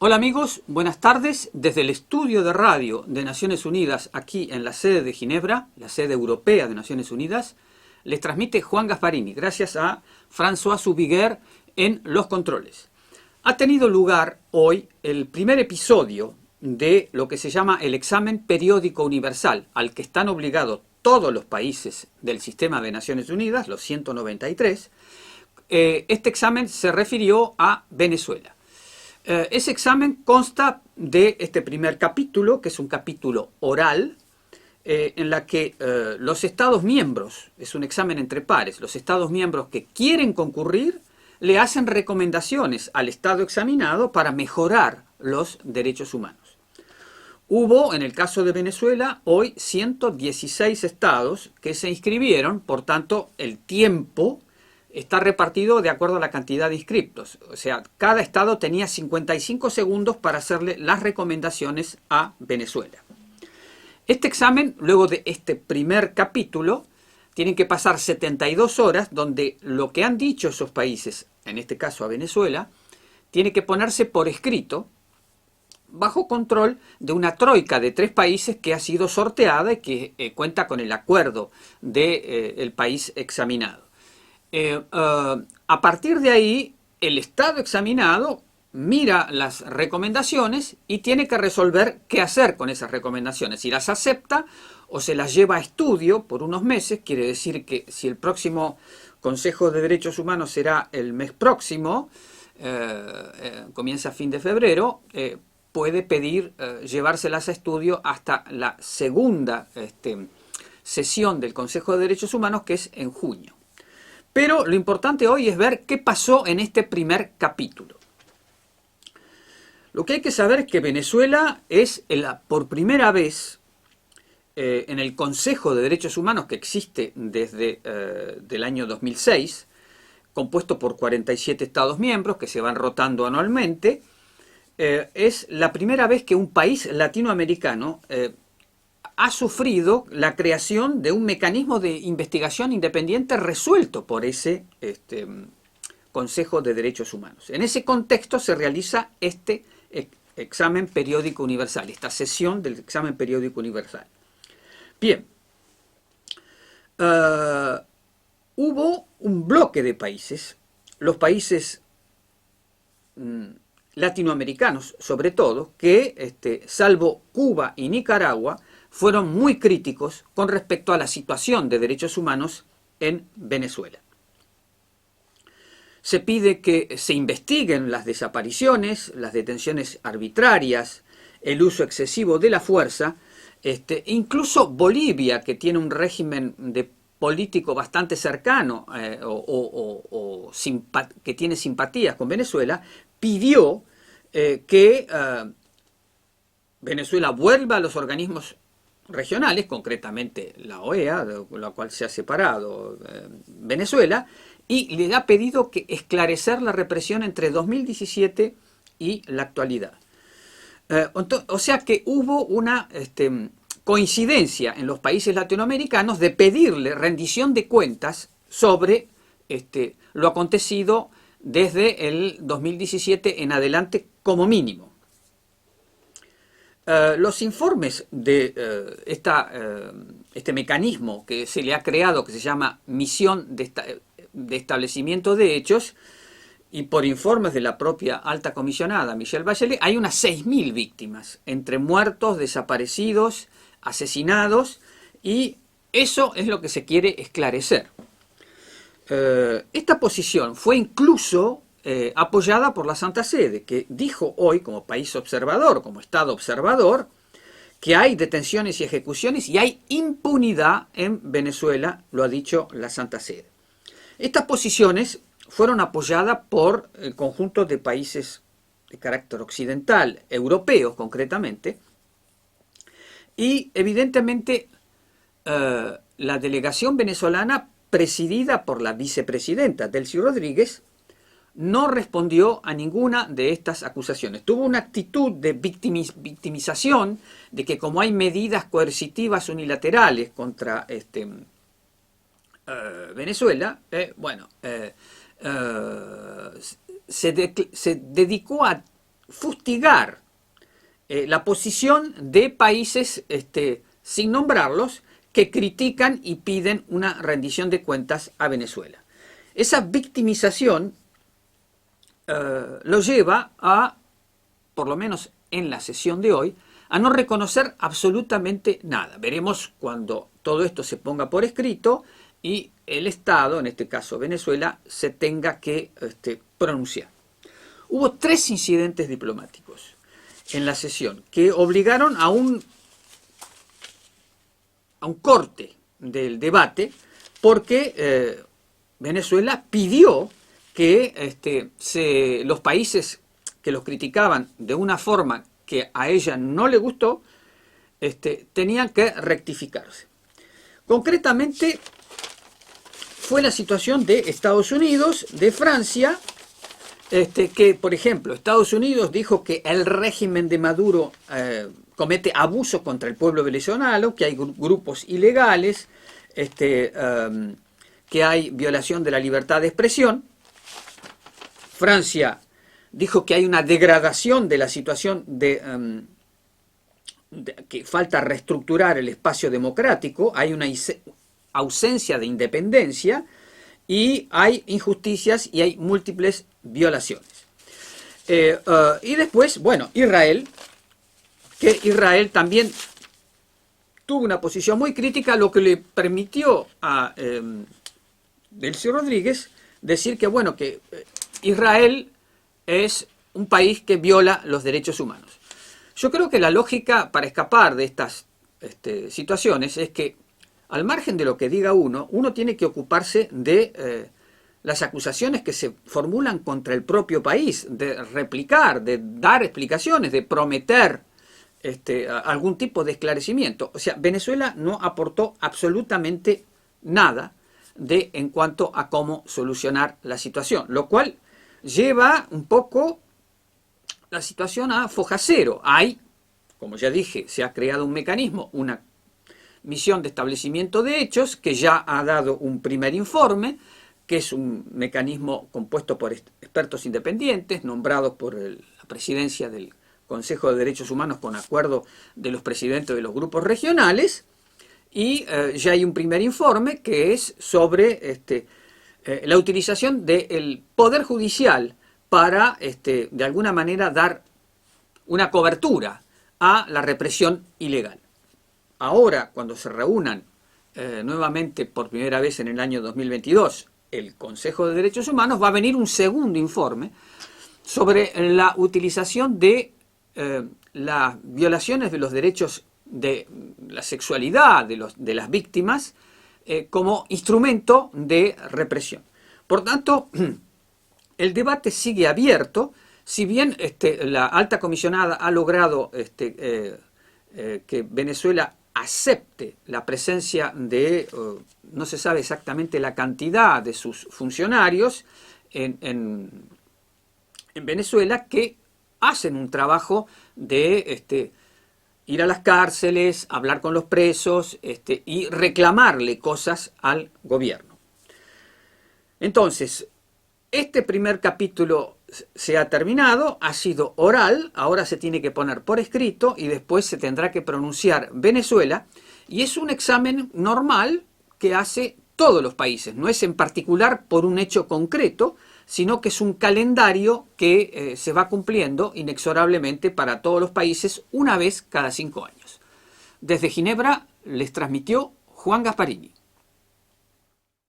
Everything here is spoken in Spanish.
Hola amigos, buenas tardes. Desde el estudio de radio de Naciones Unidas, aquí en la sede de Ginebra, la sede europea de Naciones Unidas, les transmite Juan Gasparini, gracias a François Zubiguer en los controles. Ha tenido lugar hoy el primer episodio de lo que se llama el examen periódico universal, al que están obligados todos los países del sistema de Naciones Unidas, los 193. Este examen se refirió a Venezuela. Ese examen consta de este primer capítulo, que es un capítulo oral, en la que los Estados miembros, es un examen entre pares, los Estados miembros que quieren concurrir le hacen recomendaciones al Estado examinado para mejorar los derechos humanos. Hubo, en el caso de Venezuela, hoy 116 estados que se inscribieron, por tanto, el tiempo está repartido de acuerdo a la cantidad de inscriptos. O sea, cada estado tenía 55 segundos para hacerle las recomendaciones a Venezuela. Este examen, luego de este primer capítulo, tienen que pasar 72 horas donde lo que han dicho esos países, en este caso a Venezuela, tiene que ponerse por escrito, bajo control de una troika de 3 países que ha sido sorteada y que cuenta con el acuerdo del país examinado. A partir de ahí, el Estado examinado mira las recomendaciones y tiene que resolver qué hacer con esas recomendaciones. Si las acepta o se las lleva a estudio por unos meses, quiere decir que si el próximo Consejo de Derechos Humanos será el mes próximo, comienza a fin de febrero, puede pedir llevárselas a estudio hasta la segunda sesión del Consejo de Derechos Humanos, que es en junio. Pero lo importante hoy es ver qué pasó en este primer capítulo. Lo que hay que saber es que Venezuela es por primera vez en el Consejo de Derechos Humanos, que existe desde el año 2006, compuesto por 47 Estados miembros que se van rotando anualmente, es la primera vez que un país latinoamericano ha sufrido la creación de un mecanismo de investigación independiente resuelto por ese Consejo de Derechos Humanos. En ese contexto se realiza este examen periódico universal, esta sesión del examen periódico universal. Bien, hubo un bloque de países, los países latinoamericanos sobre todo, que salvo Cuba y Nicaragua, fueron muy críticos con respecto a la situación de derechos humanos en Venezuela. Se pide que se investiguen las desapariciones, las detenciones arbitrarias, el uso excesivo de la fuerza, incluso Bolivia, que tiene un régimen de político bastante cercano que tiene simpatías con Venezuela, pidió que Venezuela vuelva a los organismos regionales, concretamente la OEA, de la cual se ha separado Venezuela, y le ha pedido que esclarecer la represión entre 2017 y la actualidad. O sea que hubo una coincidencia en los países latinoamericanos de pedirle rendición de cuentas sobre lo acontecido desde el 2017 en adelante como mínimo. Los informes de este mecanismo que se le ha creado, que se llama Misión de Establecimiento de Hechos, y por informes de la propia alta comisionada Michelle Bachelet, hay unas 6.000 víctimas, entre muertos, desaparecidos, asesinados, y eso es lo que se quiere esclarecer. Esta posición fue incluso apoyada por la Santa Sede, que dijo hoy, como país observador, como Estado observador, que hay detenciones y ejecuciones y hay impunidad en Venezuela, lo ha dicho la Santa Sede. Estas posiciones fueron apoyadas por el conjunto de países de carácter occidental, europeos concretamente, y evidentemente la delegación venezolana, presidida por la vicepresidenta Delcy Rodríguez, no respondió a ninguna de estas acusaciones. Tuvo una actitud de victimización, de que como hay medidas coercitivas unilaterales contra Venezuela, se dedicó a fustigar la posición de países, sin nombrarlos, que critican y piden una rendición de cuentas a Venezuela. Esa victimización lo lleva a, por lo menos en la sesión de hoy, a no reconocer absolutamente nada. Veremos cuando todo esto se ponga por escrito y el Estado, en este caso Venezuela, se tenga que pronunciar. Hubo 3 incidentes diplomáticos en la sesión que obligaron a un corte del debate porque Venezuela pidió que los países que los criticaban de una forma que a ella no le gustó, tenían que rectificarse. Concretamente, fue la situación de Estados Unidos, de Francia, que, por ejemplo, Estados Unidos dijo que el régimen de Maduro comete abuso contra el pueblo venezolano, que hay grupos ilegales, que hay violación de la libertad de expresión. Francia dijo que hay una degradación de la situación que falta reestructurar el espacio democrático, hay una ausencia de independencia y hay injusticias y hay múltiples violaciones. Y después, bueno, Israel también tuvo una posición muy crítica, lo que le permitió a Delcy Rodríguez decir que, bueno, que Israel es un país que viola los derechos humanos. Yo creo que la lógica para escapar de estas situaciones es que, al margen de lo que diga uno tiene que ocuparse de las acusaciones que se formulan contra el propio país, de replicar, de dar explicaciones, de prometer algún tipo de esclarecimiento. O sea, Venezuela no aportó absolutamente nada en cuanto a cómo solucionar la situación, lo cual lleva un poco la situación a foja cero. Hay, como ya dije, se ha creado un mecanismo, una misión de establecimiento de hechos, que ya ha dado un primer informe, que es un mecanismo compuesto por expertos independientes, nombrados por la presidencia del Consejo de Derechos Humanos con acuerdo de los presidentes de los grupos regionales, y ya hay un primer informe que es sobre la utilización del Poder Judicial para, de alguna manera, dar una cobertura a la represión ilegal. Ahora, cuando se reúnan nuevamente por primera vez en el año 2022 el Consejo de Derechos Humanos, va a venir un segundo informe sobre la utilización de las violaciones de los derechos de la sexualidad de las víctimas como instrumento de represión. Por tanto, el debate sigue abierto, si bien la alta comisionada ha logrado que Venezuela acepte la presencia de, no se sabe exactamente la cantidad de sus funcionarios en Venezuela, que hacen un trabajo de ir a las cárceles, hablar con los presos y reclamarle cosas al gobierno. Entonces, este primer capítulo se ha terminado, ha sido oral, ahora se tiene que poner por escrito y después se tendrá que pronunciar Venezuela, y es un examen normal que hace todos los países, no es en particular por un hecho concreto, sino que es un calendario que se va cumpliendo inexorablemente para todos los países una vez cada 5 años. Desde Ginebra les transmitió Juan Gasparini.